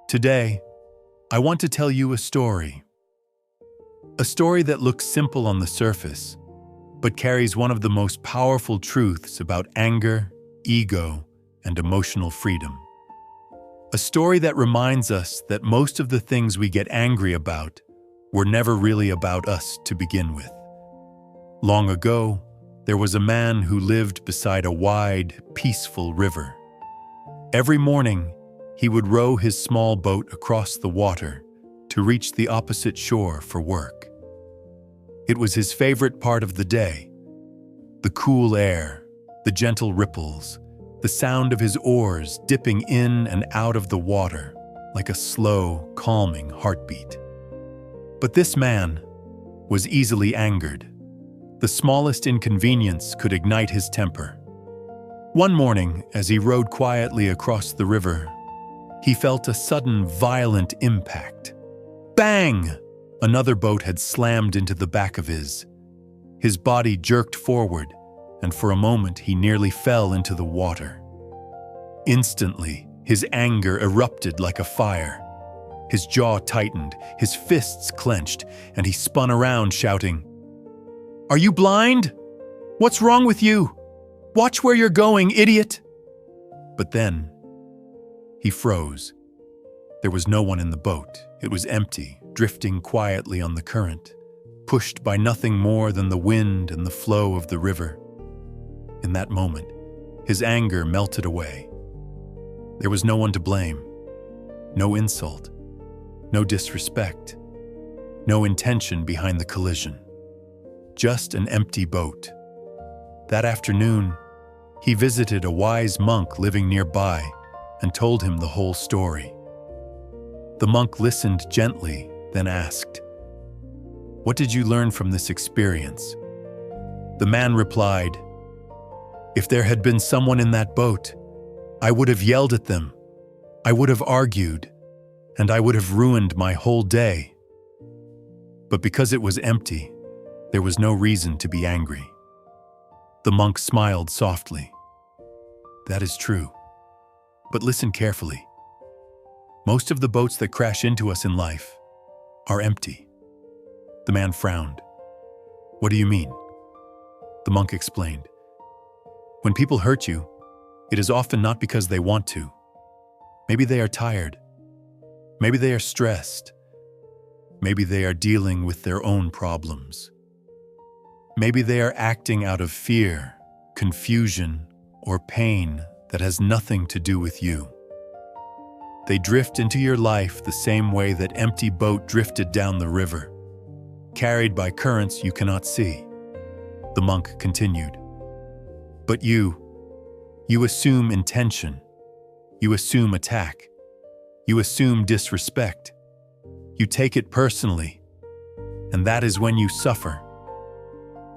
Today, I want to tell you a story. A story that looks simple on the surface, but carries one of the most powerful truths about anger, ego, and emotional freedom. A story that reminds us that most of the things we get angry about were never really about us to begin with. Long ago, there was a man who lived beside a wide, peaceful river. Every morning, he would row his small boat across the water to reach the opposite shore for work. It was his favorite part of the day. The cool air, the gentle ripples, the sound of his oars dipping in and out of the water like a slow, calming heartbeat. But this man was easily angered. The smallest inconvenience could ignite his temper. One morning, as he rowed quietly across the river, he felt a sudden, violent impact. Bang! Another boat had slammed into the back of his. His body jerked forward, and for a moment he nearly fell into the water. Instantly, his anger erupted like a fire. His jaw tightened, his fists clenched, and he spun around shouting, "Are you blind? What's wrong with you? Watch where you're going, idiot!" But then, he froze. There was no one in the boat. It was empty, drifting quietly on the current, pushed by nothing more than the wind and the flow of the river. In that moment, his anger melted away. There was no one to blame, no insult, no disrespect, no intention behind the collision. Just an empty boat. That afternoon, he visited a wise monk living nearby and told him the whole story. The monk listened gently, then asked, "What did you learn from this experience?" The man replied, "If there had been someone in that boat, I would have yelled at them, I would have argued, and I would have ruined my whole day. But because it was empty, there was no reason to be angry." The monk smiled softly. "That is true. But listen carefully. Most of the boats that crash into us in life are empty." The man frowned. "What do you mean?" The monk explained. "When people hurt you, it is often not because they want to. Maybe they are tired. Maybe they are stressed. Maybe they are dealing with their own problems. Maybe they are acting out of fear, confusion, or pain that has nothing to do with you. They drift into your life the same way that empty boat drifted down the river, carried by currents you cannot see." The monk continued. "But you assume intention. You assume attack. You assume disrespect. You take it personally, and that is when you suffer.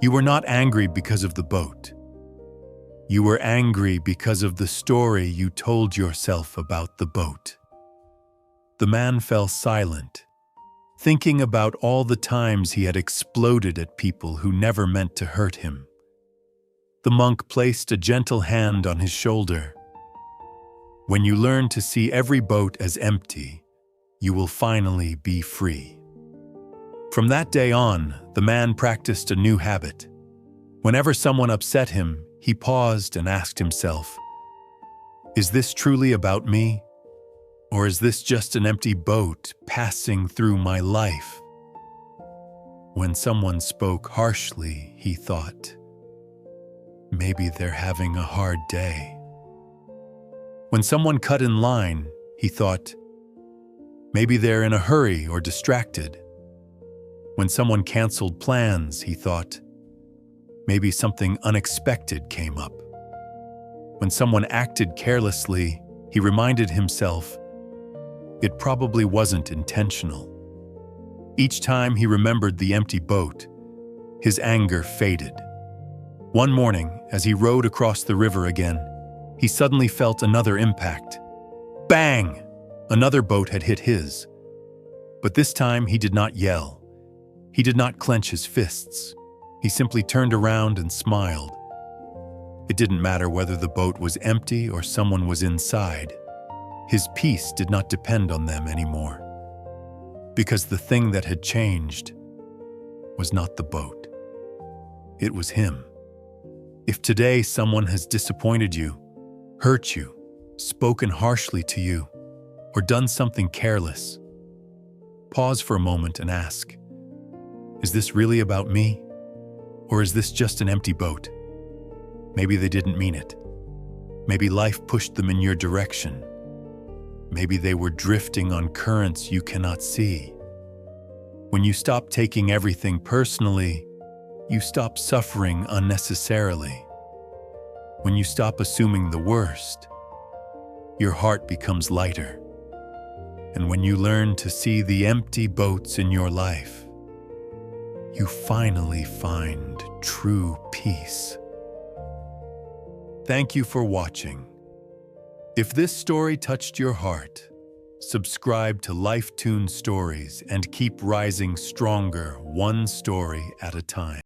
You were not angry because of the boat. You were angry because of the story you told yourself about the boat." The man fell silent, thinking about all the times he had exploded at people who never meant to hurt him. The monk placed a gentle hand on his shoulder. "When you learn to see every boat as empty, you will finally be free." From that day on, the man practiced a new habit. Whenever someone upset him, he paused and asked himself, "Is this truly about me? Or is this just an empty boat passing through my life?" When someone spoke harshly, he thought, "Maybe they're having a hard day." When someone cut in line, he thought, "Maybe they're in a hurry or distracted." When someone canceled plans, he thought, "Maybe something unexpected came up." When someone acted carelessly, he reminded himself, it probably wasn't intentional. Each time he remembered the empty boat, his anger faded. One morning, as he rowed across the river again, he suddenly felt another impact. Bang! Another boat had hit his. But this time he did not yell. He did not clench his fists. He simply turned around and smiled. It didn't matter whether the boat was empty or someone was inside. His peace did not depend on them anymore, because the thing that had changed was not the boat. It was him. If today someone has disappointed you, hurt you, spoken harshly to you, or done something careless, pause for a moment and ask, is this really about me? Or is this just an empty boat? Maybe they didn't mean it. Maybe life pushed them in your direction. Maybe they were drifting on currents you cannot see. When you stop taking everything personally, you stop suffering unnecessarily. When you stop assuming the worst, your heart becomes lighter. And when you learn to see the empty boats in your life, you finally find true peace. Thank you for watching. If this story touched your heart, subscribe to LifeTune Stories and keep rising stronger, one story at a time.